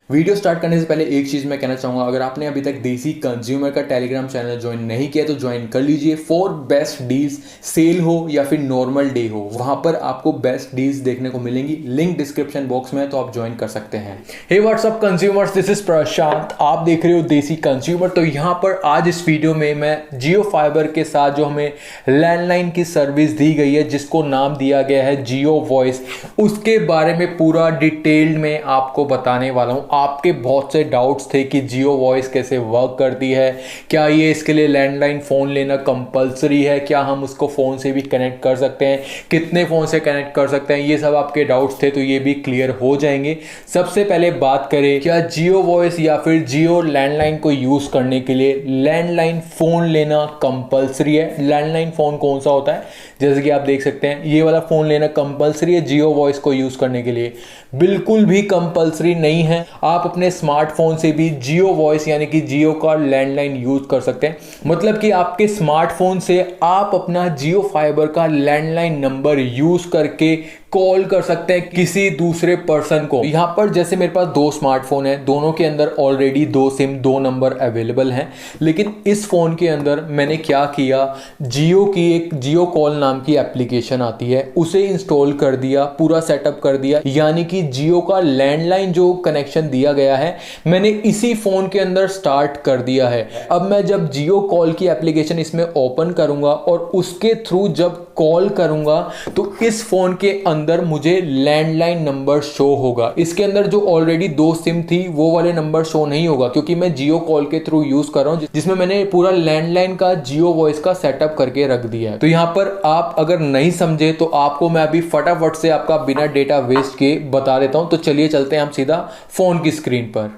Video start करने से पहले एक चीज़ मैं कहना चाहूँगा, अगर आपने अभी तक देसी कंज्यूमर का टेलीग्राम चैनल ज्वाइन नहीं किया तो ज्वाइन कर लीजिए। 4 बेस्ट डील्स, सेल हो या फिर नॉर्मल डे हो, वहाँ पर आपको बेस्ट डील्स देखने को मिलेंगी। लिंक डिस्क्रिप्शन बॉक्स में है, तो आप ज्वाइन कर सकते हैं। हे व्हाट्सअप कंज्यूमर्स, दिस इज प्रशांत, आप देख रहे हो देसी कंज्यूमर। तो यहाँ पर आज इस वीडियो में मैं जियो फाइबर के साथ जो हमें लैंडलाइन की सर्विस दी गई है, जिसको नाम दिया गया है जियो वॉइस, उसके बारे में पूरा डिटेल्ड में आपको बताने वाला हूँ। आपके बहुत से डाउट्स थे कि जियो वॉइस कैसे वर्क करती है, क्या ये इसके लिए लैंडलाइन फ़ोन लेना कंपलसरी है, क्या हम उसको फ़ोन से भी कनेक्ट कर सकते हैं, कितने फ़ोन से कनेक्ट कर सकते हैं, ये सब आपके डाउट्स थे, तो ये भी क्लियर हो जाएंगे। सबसे पहले बात करें, क्या जियो वॉइस या फिर जियो लैंडलाइन को यूज़ करने के लिए लैंडलाइन फ़ोन लेना कंपलसरी है। लैंडलाइन फ़ोन कौन सा होता है, जैसे कि आप देख सकते हैं ये वाला फ़ोन लेना कंपलसरी है जियो वॉइस को यूज़ करने के लिए। बिल्कुल भी कंपलसरी नहीं है। आप अपने स्मार्टफोन से भी जियो वॉइस यानी कि जियो का लैंडलाइन यूज कर सकते हैं। मतलब कि आपके स्मार्टफोन से आप अपना जियो फाइबर का लैंडलाइन नंबर यूज करके कॉल कर सकते हैं किसी दूसरे पर्सन को। यहाँ पर जैसे मेरे पास 2 स्मार्टफोन है, दोनों के अंदर ऑलरेडी 2 सिम 2 नंबर अवेलेबल हैं, लेकिन इस फोन के अंदर मैंने क्या किया, जियो की एक जियो कॉल नाम की एप्लीकेशन आती है, उसे इंस्टॉल कर दिया, पूरा सेटअप कर दिया, यानी कि जियो का लैंडलाइन जो कनेक्शन दिया गया है मैंने इसी फोन के अंदर स्टार्ट कर दिया है। अब मैं जब जियो कॉल की एप्लीकेशन इसमें ओपन करूंगा और उसके थ्रू जब कॉल करूंगा तो इस फोन के अंदर मुझे लैंडलाइन नंबर शो होगा। इसके अंदर जो ऑलरेडी 2 सिम थी वो वाले नंबर शो नहीं होगा, क्योंकि मैं जियो कॉल के थ्रू यूज कर रहा हूं, जिसमें मैंने पूरा लैंडलाइन का जियो वॉइस का सेटअप करके रख दिया है। तो यहां पर आप अगर नहीं समझे तो आपको मैं अभी फटाफट से आपका बिना डेटा वेस्ट के बता देता हूं। तो चलिए चलते हैं हम सीधा फोन की स्क्रीन पर।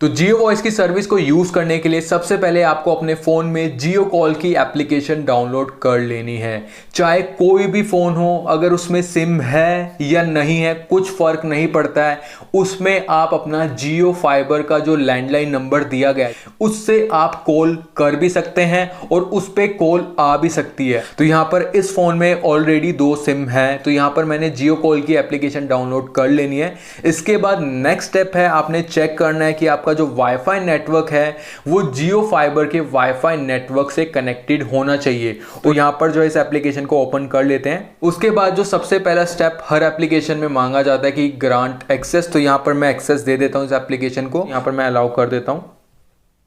तो जियो वॉइस की सर्विस को यूज करने के लिए सबसे पहले आपको अपने फोन में जियो कॉल की एप्लीकेशन डाउनलोड कर लेनी है। चाहे कोई भी फोन हो, अगर उसमें सिम है या नहीं है कुछ फर्क नहीं पड़ता है, उसमें आप अपना जियो फाइबर का जो लैंडलाइन नंबर दिया गया है उससे आप कॉल कर भी सकते हैं और उस पर कॉल आ भी सकती है। तो यहाँ पर इस फोन में ऑलरेडी 2 सिम है, तो यहाँ पर मैंने जियो कॉल की एप्लीकेशन डाउनलोड कर लेनी है। इसके बाद नेक्स्ट स्टेप है, आपने चेक करना है कि आपका जो वाईफाई नेटवर्क है वो जियो फाइबर के वाईफाई नेटवर्क से कनेक्टेड होना चाहिए। तो यहां पर जो इस एप्लीकेशन को ओपन कर लेते हैं। उसके बाद जो सबसे पहला स्टेप हर एप्लीकेशन में मांगा जाता है कि ग्रांट एक्सेस, तो यहां पर मैं एक्सेस दे देता हूं इस एप्लीकेशन को, यहां पर मैं अलाउ कर देता हूं।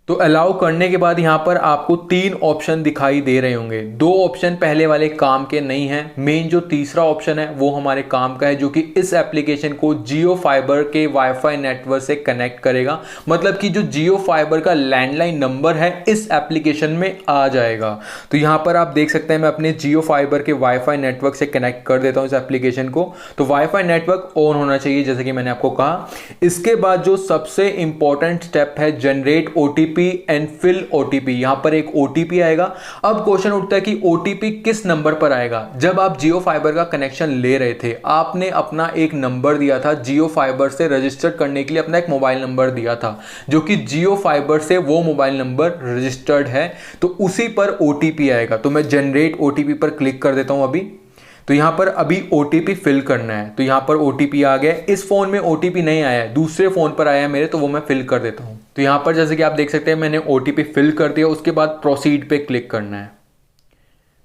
तो अलाउ करने के बाद यहाँ पर आपको 3 ऑप्शन दिखाई दे रहे होंगे। 2 ऑप्शन पहले वाले काम के नहीं हैं, मेन जो तीसरा ऑप्शन है वो हमारे काम का है, जो कि इस एप्लीकेशन को जियो फाइबर के वाईफाई नेटवर्क से कनेक्ट करेगा। मतलब कि जो जियो फाइबर का लैंडलाइन नंबर है इस एप्लीकेशन में आ जाएगा। तो यहाँ पर आप देख सकते हैं मैं अपने जियो फाइबर के वाईफाई नेटवर्क से कनेक्ट कर देता हूँ इस एप्लीकेशन को। तो वाईफाई नेटवर्क ऑन होना चाहिए जैसे कि मैंने आपको कहा। इसके बाद जो सबसे इंपॉर्टेंट स्टेप है, generate OTP and fill OTP. यहां पर एक ओटीपी आएगा। अब क्वेश्चन उठता है कि ओटीपी किस नंबर पर आएगा। जब आप जियो फाइबर का कनेक्शन ले रहे थे, आपने अपना एक नंबर दिया था जियो फाइबर से रजिस्टर करने के लिए, अपना एक मोबाइल नंबर दिया था जो कि जियो फाइबर से वो मोबाइल नंबर रजिस्टर्ड है, तो उसी पर ओटीपी आएगा। तो मैं जनरेट ओटीपी पर क्लिक कर देता हूं अभी। तो यहाँ पर अभी ओटीपी फिल करना है, तो यहाँ पर ओटीपी आ गया। इस फोन में ओटीपी नहीं आया है, दूसरे फोन पर आया है मेरे, तो वो मैं फिल कर देता हूँ। तो यहाँ पर जैसे कि आप देख सकते हैं मैंने ओटीपी फिल कर दिया। उसके बाद प्रोसीड पे क्लिक करना है।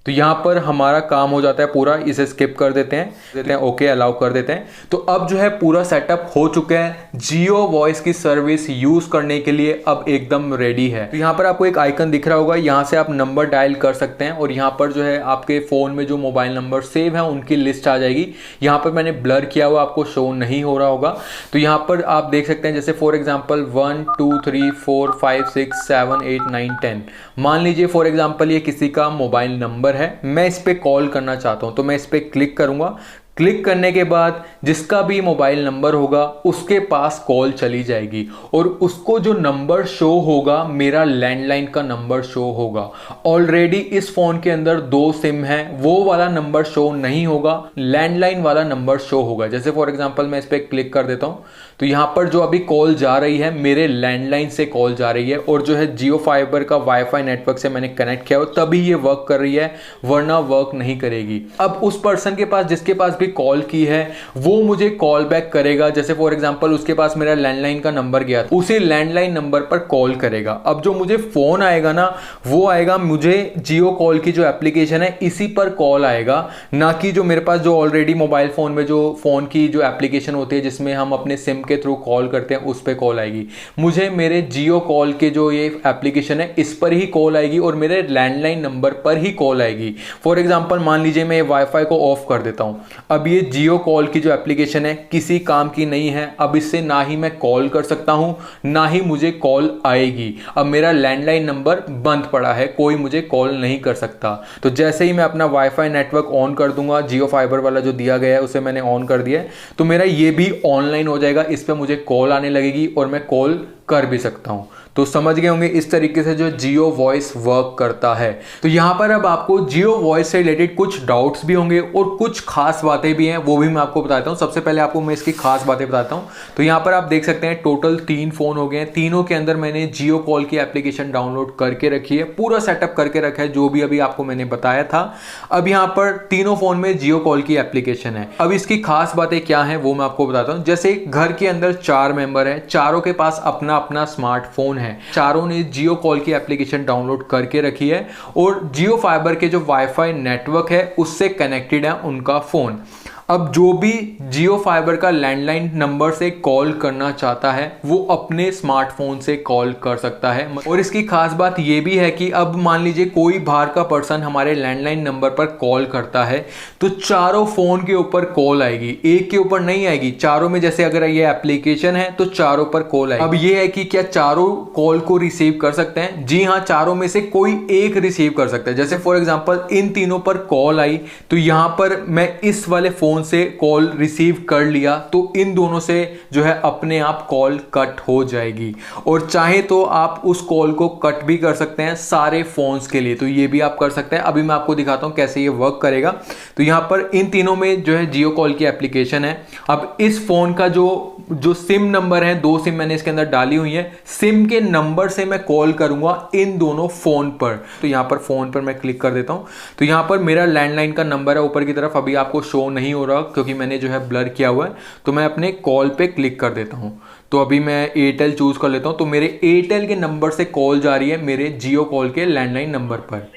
तो यहाँ पर हमारा काम हो जाता है पूरा, इसे स्किप कर देते हैं, ओके अलाउ कर देते हैं। तो अब जो है पूरा सेटअप हो चुका है, जियो वॉइस की सर्विस यूज करने के लिए अब एकदम रेडी है। तो यहाँ पर आपको एक आइकन दिख रहा होगा, यहाँ से आप नंबर डायल कर सकते हैं और यहाँ पर जो है आपके फोन में जो मोबाइल नंबर सेव है उनकी लिस्ट आ जाएगी। यहाँ पर मैंने ब्लर किया हुआ, आपको शो नहीं हो रहा होगा। तो यहाँ पर आप देख सकते हैं, जैसे फॉर एग्जाम्पल 1 2 3 4 5 6 7 8 9 10, मान लीजिए फॉर एग्जाम्पल ये किसी का मोबाइल नंबर है, मैं इस पे कॉल करना चाहता हूं, तो मैं इस पे क्लिक करूंगा। क्लिक करने के बाद जिसका भी मोबाइल नंबर होगा उसके पास कॉल चली जाएगी और उसको जो नंबर शो होगा मेरा लैंडलाइन का नंबर शो होगा। ऑलरेडी इस फोन के अंदर 2 सिम है, वो वाला नंबर शो नहीं होगा, लैंडलाइन वाला नंबर शो होगा। जैसे फॉर एग्जांपल मैं इस पर क्लिक कर देता हूं, तो यहां पर जो अभी कॉल जा रही है मेरे लैंडलाइन से कॉल जा रही है और जो है जियो फाइबर का वाईफाई नेटवर्क से मैंने कनेक्ट किया हो तभी ये वर्क कर रही है, वरना वर्क नहीं करेगी। अब उस पर्सन के पास जिसके पास भी कॉल की है वो मुझे कॉल बैक करेगा। जैसे फॉर एग्जांपल उसके पास मेरा लैंडलाइन का नंबर गया, उसी लैंडलाइन नंबर पर कॉल करेगा। अब जो मुझे फोन आएगा ना, वो आएगा मुझे जियो कॉल की जो एप्लीकेशन है इसी पर कॉल आएगा, ना कि जो मेरे पास जो ऑलरेडी मोबाइल फोन में जो फोन की जो एप्लीकेशन होती है जिसमें हम अपने सिम के थ्रू कॉल करते हैं उस पर कॉल आएगी। मुझे मेरे जियो कॉल के जो ये एप्लीकेशन है इस पर ही कॉल आएगी और मेरे लैंडलाइन नंबर पर ही कॉल आएगी। फॉर एग्जांपल मान लीजिए मैं वाईफाई को ऑफ कर देता हूं, अब ये जियो कॉल की जो एप्लीकेशन है किसी काम की नहीं है, अब इससे ना ही मैं कॉल कर सकता हूं ना ही मुझे कॉल आएगी। अब मेरा लैंडलाइन नंबर बंद पड़ा है, कोई मुझे कॉल नहीं कर सकता। तो जैसे ही मैं अपना वाईफाई नेटवर्क ऑन कर दूंगा, जियो फाइबर वाला जो दिया गया है उसे मैंने ऑन कर दिया है, तो मेरा ये भी ऑनलाइन हो जाएगा, इस पे मुझे कॉल आने लगेगी और मैं कॉल कर भी सकता हूं। तो समझ गए होंगे इस तरीके से जो जियो वॉइस वर्क करता है। तो यहां पर अब आपको जियो वॉइस से रिलेटेड कुछ डाउट्स भी होंगे और कुछ खास बातें भी हैं, वो भी मैं आपको बताता हूं। सबसे पहले आपको मैं इसकी खास बातें बताता हूं। तो यहां पर आप देख सकते हैं टोटल 3 फोन हो गए हैं, तीनों के अंदर मैंने जियो कॉल की एप्लीकेशन डाउनलोड करके रखी है, पूरा सेटअप करके रखा है जो भी अभी आपको मैंने बताया था। अब यहां पर तीनों फोन में जियो कॉल की एप्लीकेशन है। अब इसकी खास बातें क्या है वो मैं आपको बताता हूं। जैसे घर के अंदर 4 मेंबर है, चारों के पास अपना अपना स्मार्टफोन है, चारों ने जियो कॉल की एप्लीकेशन डाउनलोड करके रखी है और जियो फाइबर के जो वाईफाई नेटवर्क है उससे कनेक्टेड है उनका फोन। अब जो भी जियो फाइबर का लैंडलाइन नंबर से कॉल करना चाहता है वो अपने स्मार्टफोन से कॉल कर सकता है। और इसकी खास बात ये भी है कि अब मान लीजिए कोई बाहर का पर्सन हमारे लैंडलाइन नंबर पर कॉल करता है तो चारों फोन के ऊपर कॉल आएगी, एक के ऊपर नहीं आएगी, चारों में। जैसे अगर ये एप्लीकेशन है तो चारों पर कॉल आएगी। अब ये है कि क्या चारों कॉल को रिसीव कर सकते हैं? जी हाँ, चारों में से कोई एक रिसीव कर सकता है। जैसे फॉर एग्जांपल इन तीनों पर कॉल आई तो यहां पर मैं इस वाले फोन से कॉल रिसीव कर लिया तो इन दोनों से जो है अपने आप कॉल कट हो जाएगी। और चाहे तो आप उस कॉल को कट भी कर सकते हैं सारे फोन्स के लिए, तो ये भी आप कर सकते हैं। अभी मैं आपको दिखाता हूं कैसे ये वर्क करेगा। तो यहां पर इन तीनों में जो है जियो कॉल की एप्लीकेशन है। अब इस फोन का जो सिम नंबर है, 2 सिम मैंने इसके अंदर डाली हुई है, सिम के नंबर से मैं कॉल करूंगा इन दोनों फोन पर। तो यहां पर फोन पर मैं क्लिक कर देता हूं तो यहां पर मेरा लैंडलाइन का नंबर है ऊपर की तरफ, अभी आपको शो नहीं हो रहा क्योंकि मैंने जो है ब्लर किया हुआ है। तो मैं अपने कॉल पे क्लिक कर देता हूं। तो अभी मैं एयरटेल चूज कर लेता हूं, तो मेरे एयरटेल के नंबर से कॉल जा रही है मेरे जियो कॉल के लैंडलाइन नंबर पर।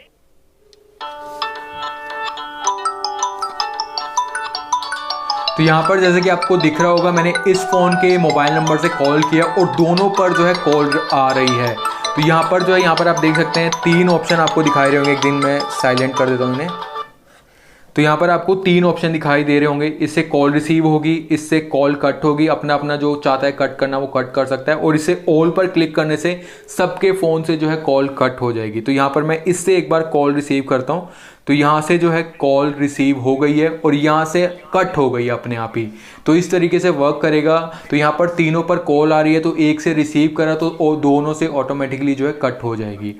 तो यहां पर जैसे कि आपको दिख रहा होगा मैंने इस फोन के मोबाइल नंबर से कॉल किया और दोनों पर जो है कॉल आ रही है। तो यहां पर जो है यहां पर आप देख सकते हैं 3 ऑप्शन आपको दिखाई रहे होंगे। एक दिन मैं साइलेंट कर देता हूं इन्हें। तो यहाँ पर आपको 3 ऑप्शन दिखाई दे रहे होंगे, इससे कॉल रिसीव होगी, इससे कॉल कट होगी, अपना अपना जो चाहता है कट करना वो कट कर सकता है, और इससे ऑल पर क्लिक करने से सबके फ़ोन से जो है कॉल कट हो जाएगी। तो यहाँ पर मैं इससे एक बार कॉल रिसीव करता हूँ तो यहाँ से जो है कॉल रिसीव हो गई है और यहाँ से कट हो गई है अपने आप ही। तो इस तरीके से वर्क करेगा। तो यहाँ पर तीनों पर कॉल आ रही है तो एक से रिसीव करा तो दोनों से ऑटोमेटिकली जो है कट हो जाएगी।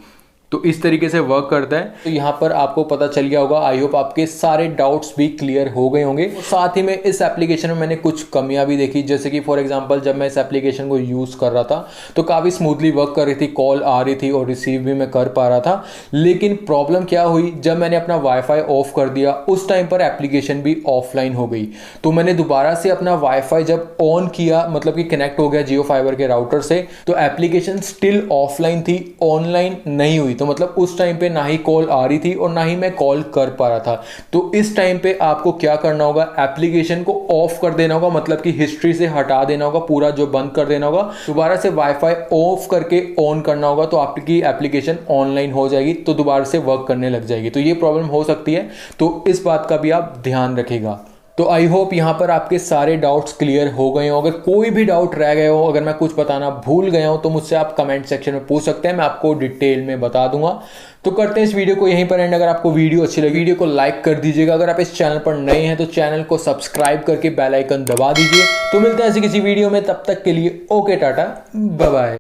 तो इस तरीके से वर्क करता है। तो यहाँ पर आपको पता चल गया होगा। आई होप आपके सारे डाउट्स भी क्लियर हो गए होंगे। साथ ही में इस एप्लीकेशन में मैंने कुछ कमियां भी देखी, जैसे कि फॉर एग्जांपल जब मैं इस एप्लीकेशन को यूज़ कर रहा था तो काफ़ी स्मूथली वर्क कर रही थी, कॉल आ रही थी और रिसीव भी मैं कर पा रहा था। लेकिन प्रॉब्लम क्या हुई, जब मैंने अपना वाईफाई ऑफ कर दिया उस टाइम पर एप्लीकेशन भी ऑफलाइन हो गई। तो मैंने दोबारा से अपना वाईफाई जब ऑन किया, मतलब कि कनेक्ट हो गया जियो फाइबर के राउटर से, तो एप्लीकेशन स्टिल ऑफलाइन थी, ऑनलाइन नहीं हुई। तो मतलब उस टाइम पे ना ही कॉल आ रही थी और ना ही मैं कॉल कर पा रहा था। तो इस टाइम पे आपको क्या करना होगा, एप्लीकेशन को ऑफ कर देना होगा, मतलब कि हिस्ट्री से हटा देना होगा, पूरा जो बंद कर देना होगा, दोबारा से वाईफाई ऑफ करके ऑन करना होगा। तो आपकी एप्लीकेशन ऑनलाइन हो जाएगी, तो दोबारा से वर्क करने लग जाएगी। तो ये प्रॉब्लम हो सकती है, तो इस बात का भी आप ध्यान रखिएगा। तो आई होप यहाँ पर आपके सारे डाउट्स क्लियर हो गए हो। अगर कोई भी डाउट रह गए हो, अगर मैं कुछ बताना भूल गया हूँ, तो मुझसे आप कमेंट सेक्शन में पूछ सकते हैं, मैं आपको डिटेल में बता दूंगा। तो करते हैं इस वीडियो को यहीं पर एंड। अगर आपको वीडियो अच्छी लगी, वीडियो को लाइक कर दीजिएगा। अगर आप इस चैनल पर नए हैं तो चैनल को सब्सक्राइब करके बेल आइकन दबा दीजिए। तो मिलते हैं ऐसी किसी वीडियो में, तब तक के लिए ओके, टाटा, बाय बाय।